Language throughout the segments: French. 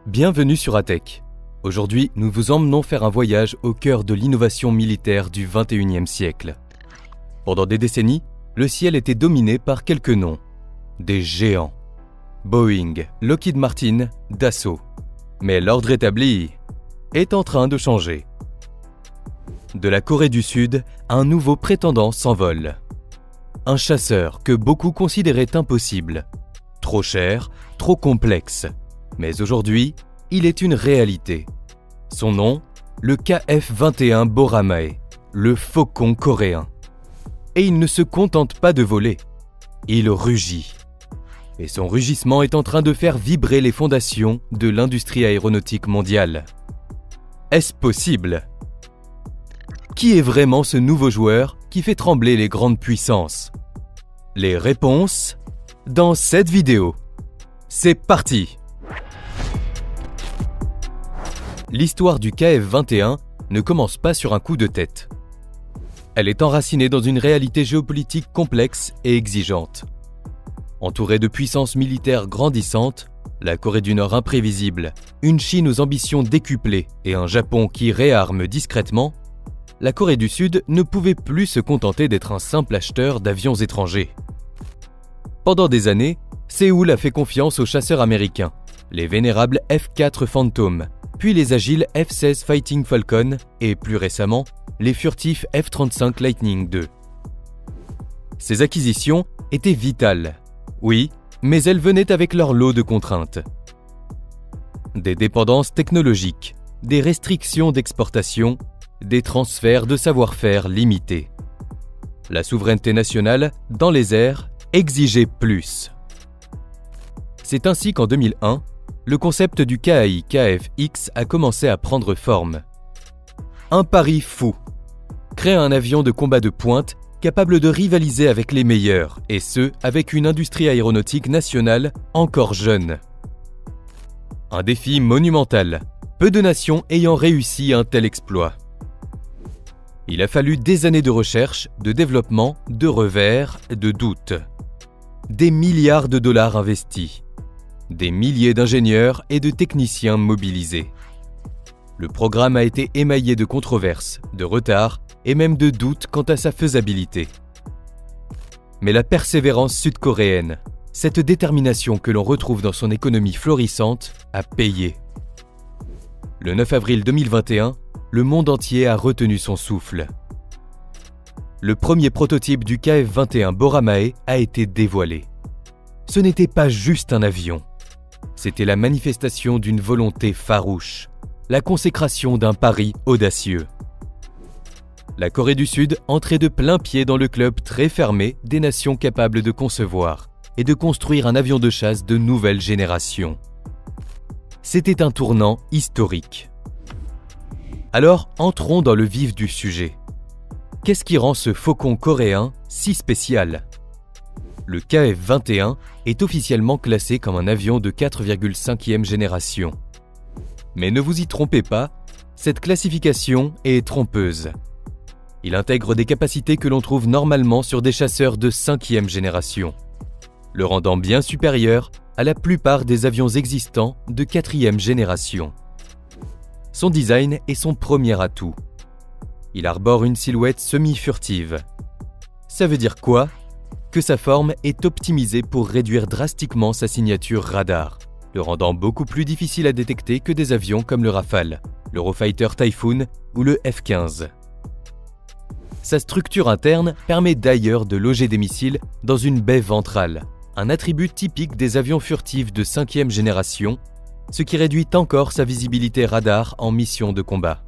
Bienvenue sur ATech. Aujourd'hui, nous vous emmenons faire un voyage au cœur de l'innovation militaire du XXIe siècle. Pendant des décennies, le ciel était dominé par quelques noms. Des géants. Boeing, Lockheed Martin, Dassault. Mais l'ordre établi est en train de changer. De la Corée du Sud, un nouveau prétendant s'envole. Un chasseur que beaucoup considéraient impossible. Trop cher, trop complexe. Mais aujourd'hui, il est une réalité. Son nom, le KF-21 Boramae, le faucon coréen. Et il ne se contente pas de voler. Il rugit. Et son rugissement est en train de faire vibrer les fondations de l'industrie aéronautique mondiale. Est-ce possible ? Qui est vraiment ce nouveau joueur qui fait trembler les grandes puissances ? Les réponses dans cette vidéo. C'est parti ! L'histoire du KF-21 ne commence pas sur un coup de tête. Elle est enracinée dans une réalité géopolitique complexe et exigeante. Entourée de puissances militaires grandissantes, la Corée du Nord imprévisible, une Chine aux ambitions décuplées et un Japon qui réarme discrètement, la Corée du Sud ne pouvait plus se contenter d'être un simple acheteur d'avions étrangers. Pendant des années, Séoul a fait confiance aux chasseurs américains, les vénérables F-4 Phantom, puis les agiles F-16 Fighting Falcon et, plus récemment, les furtifs F-35 Lightning II. Ces acquisitions étaient vitales, oui, mais elles venaient avec leur lot de contraintes. Des dépendances technologiques, des restrictions d'exportation, des transferts de savoir-faire limités. La souveraineté nationale, dans les airs, exigeait plus. C'est ainsi qu'en 2001, le concept du KAI-KF-X a commencé à prendre forme. Un pari fou. Créer un avion de combat de pointe capable de rivaliser avec les meilleurs, et ce, avec une industrie aéronautique nationale encore jeune. Un défi monumental, peu de nations ayant réussi un tel exploit. Il a fallu des années de recherche, de développement, de revers, de doutes. Des milliards de dollars investis. Des milliers d'ingénieurs et de techniciens mobilisés. Le programme a été émaillé de controverses, de retards et même de doutes quant à sa faisabilité. Mais la persévérance sud-coréenne, cette détermination que l'on retrouve dans son économie florissante, a payé. Le 9 avril 2021, le monde entier a retenu son souffle. Le premier prototype du KF-21 Boramae a été dévoilé. Ce n'était pas juste un avion. C'était la manifestation d'une volonté farouche, la consécration d'un pari audacieux. La Corée du Sud entrait de plein pied dans le club très fermé des nations capables de concevoir et de construire un avion de chasse de nouvelle génération. C'était un tournant historique. Alors, entrons dans le vif du sujet. Qu'est-ce qui rend ce faucon coréen si spécial ? Le KF-21 est officiellement classé comme un avion de 4,5e génération. Mais ne vous y trompez pas, cette classification est trompeuse. Il intègre des capacités que l'on trouve normalement sur des chasseurs de 5e génération, le rendant bien supérieur à la plupart des avions existants de 4e génération. Son design est son premier atout. Il arbore une silhouette semi-furtive. Ça veut dire quoi ? Que sa forme est optimisée pour réduire drastiquement sa signature radar, le rendant beaucoup plus difficile à détecter que des avions comme le Rafale, l'Eurofighter Typhoon ou le F-15. Sa structure interne permet d'ailleurs de loger des missiles dans une baie ventrale, un attribut typique des avions furtifs de 5e génération, ce qui réduit encore sa visibilité radar en mission de combat.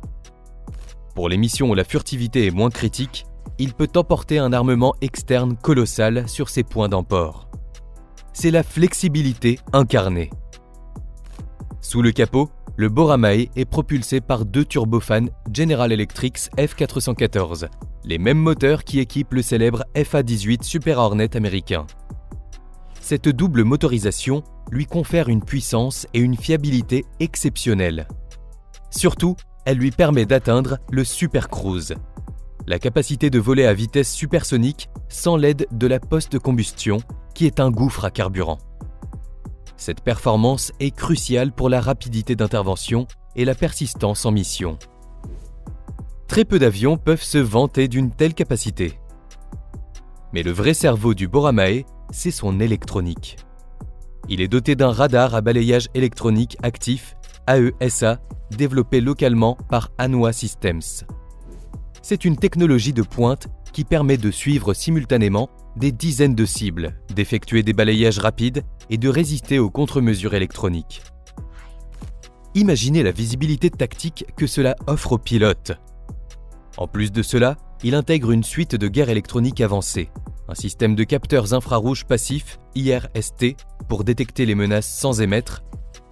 Pour les missions où la furtivité est moins critique, il peut emporter un armement externe colossal sur ses points d'emport. C'est la flexibilité incarnée. Sous le capot, le Boramae est propulsé par deux turbofans General Electric F414, les mêmes moteurs qui équipent le célèbre FA-18 Super Hornet américain. Cette double motorisation lui confère une puissance et une fiabilité exceptionnelles. Surtout, elle lui permet d'atteindre le Super Cruise, la capacité de voler à vitesse supersonique sans l'aide de la poste de combustion, qui est un gouffre à carburant. Cette performance est cruciale pour la rapidité d'intervention et la persistance en mission. Très peu d'avions peuvent se vanter d'une telle capacité. Mais le vrai cerveau du Boramae, c'est son électronique. Il est doté d'un radar à balayage électronique actif, AESA, développé localement par Hanwha Systems. C'est une technologie de pointe qui permet de suivre simultanément des dizaines de cibles, d'effectuer des balayages rapides et de résister aux contre-mesures électroniques. Imaginez la visibilité tactique que cela offre aux pilotes. En plus de cela, il intègre une suite de guerre électronique avancée, un système de capteurs infrarouges passifs, IRST, pour détecter les menaces sans émettre,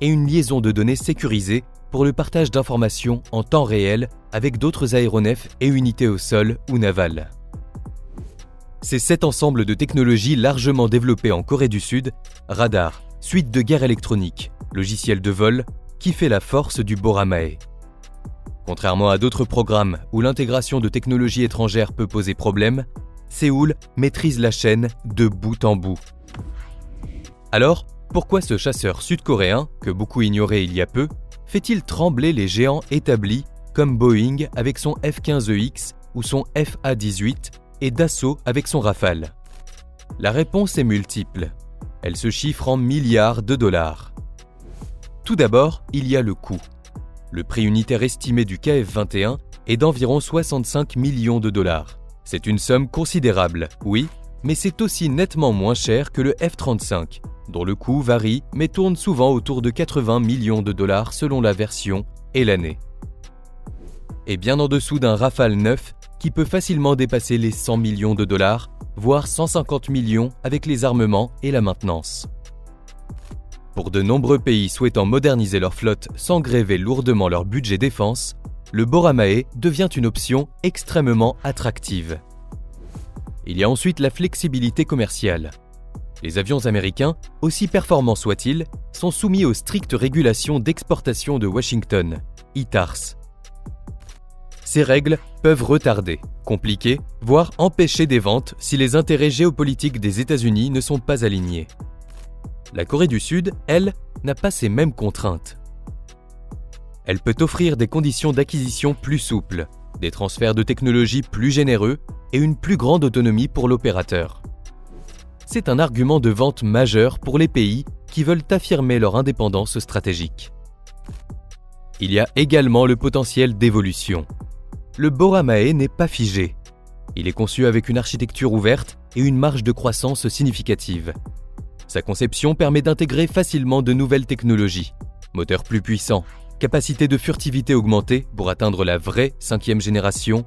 et une liaison de données sécurisée pour le partage d'informations en temps réel avec d'autres aéronefs et unités au sol ou navales. C'est cet ensemble de technologies largement développées en Corée du Sud, radar, suite de guerre électronique, logiciel de vol, qui fait la force du Boramae. Contrairement à d'autres programmes où l'intégration de technologies étrangères peut poser problème, Séoul maîtrise la chaîne de bout en bout. Alors, pourquoi ce chasseur sud-coréen, que beaucoup ignoraient il y a peu, fait-il trembler les géants établis comme Boeing avec son F-15EX ou son FA-18 et Dassault avec son Rafale? La réponse est multiple. Elle se chiffre en milliards de dollars. Tout d'abord, il y a le coût. Le prix unitaire estimé du KF-21 est d'environ 65 millions de dollars. C'est une somme considérable, oui, mais c'est aussi nettement moins cher que le F-35, dont le coût varie mais tourne souvent autour de 80 millions de dollars selon la version et l'année. Et bien en dessous d'un Rafale neuf qui peut facilement dépasser les 100 millions de dollars, voire 150 millions avec les armements et la maintenance. Pour de nombreux pays souhaitant moderniser leur flotte sans gréver lourdement leur budget défense, le Boramae devient une option extrêmement attractive. Il y a ensuite la flexibilité commerciale. Les avions américains, aussi performants soient-ils, sont soumis aux strictes régulations d'exportation de Washington, ITARS. Ces règles peuvent retarder, compliquer, voire empêcher des ventes si les intérêts géopolitiques des États-Unis ne sont pas alignés. La Corée du Sud, elle, n'a pas ces mêmes contraintes. Elle peut offrir des conditions d'acquisition plus souples, des transferts de technologie plus généreux et une plus grande autonomie pour l'opérateur. C'est un argument de vente majeur pour les pays qui veulent affirmer leur indépendance stratégique. Il y a également le potentiel d'évolution. Le Boramae n'est pas figé. Il est conçu avec une architecture ouverte et une marge de croissance significative. Sa conception permet d'intégrer facilement de nouvelles technologies, moteurs plus puissants, capacité de furtivité augmentée pour atteindre la vraie 5e génération,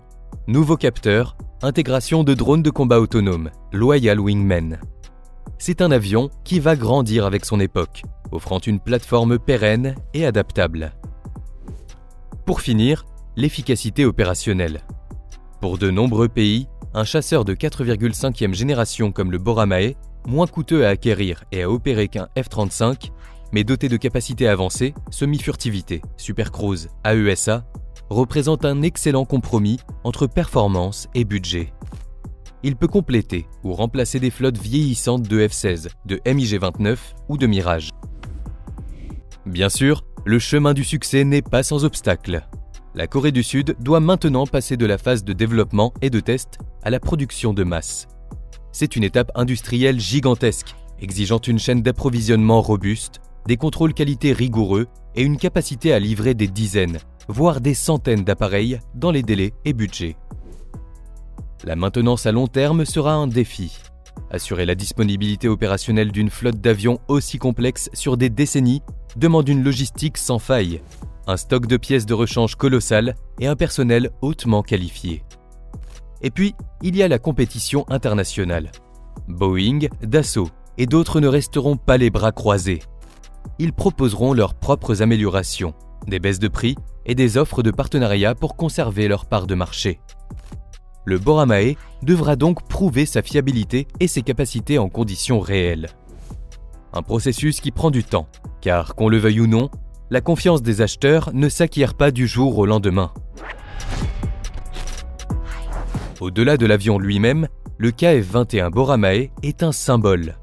nouveaux capteurs, intégration de drones de combat autonomes, Loyal Wingman. C'est un avion qui va grandir avec son époque, offrant une plateforme pérenne et adaptable. Pour finir, l'efficacité opérationnelle. Pour de nombreux pays, un chasseur de 4,5e génération comme le Boramae, moins coûteux à acquérir et à opérer qu'un F-35, mais doté de capacités avancées, semi-furtivité, supercruise, AESA, représente un excellent compromis entre performance et budget. Il peut compléter ou remplacer des flottes vieillissantes de F-16, de MiG-29 ou de Mirage. Bien sûr, le chemin du succès n'est pas sans obstacle. La Corée du Sud doit maintenant passer de la phase de développement et de test à la production de masse. C'est une étape industrielle gigantesque, exigeant une chaîne d'approvisionnement robuste, des contrôles qualité rigoureux et une capacité à livrer des dizaines, voire des centaines d'appareils dans les délais et budgets. La maintenance à long terme sera un défi. Assurer la disponibilité opérationnelle d'une flotte d'avions aussi complexe sur des décennies demande une logistique sans faille, un stock de pièces de rechange colossal et un personnel hautement qualifié. Et puis, il y a la compétition internationale. Boeing, Dassault et d'autres ne resteront pas les bras croisés. Ils proposeront leurs propres améliorations, des baisses de prix et des offres de partenariat pour conserver leur part de marché. Le Boramae devra donc prouver sa fiabilité et ses capacités en conditions réelles. Un processus qui prend du temps, car, qu'on le veuille ou non, la confiance des acheteurs ne s'acquiert pas du jour au lendemain. Au-delà de l'avion lui-même, le KF-21 Boramae est un symbole.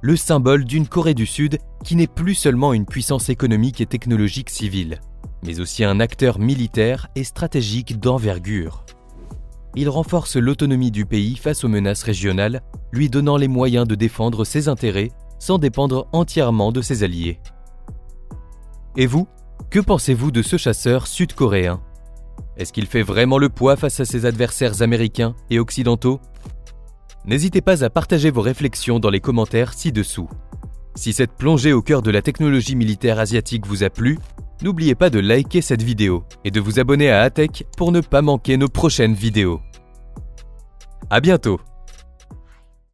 le symbole d'une Corée du Sud qui n'est plus seulement une puissance économique et technologique civile, mais aussi un acteur militaire et stratégique d'envergure. Il renforce l'autonomie du pays face aux menaces régionales, lui donnant les moyens de défendre ses intérêts sans dépendre entièrement de ses alliés. Et vous, que pensez-vous de ce chasseur sud-coréen ? Est-ce qu'il fait vraiment le poids face à ses adversaires américains et occidentaux ? N'hésitez pas à partager vos réflexions dans les commentaires ci-dessous. Si cette plongée au cœur de la technologie militaire asiatique vous a plu, n'oubliez pas de liker cette vidéo et de vous abonner à ATech pour ne pas manquer nos prochaines vidéos. À bientôt!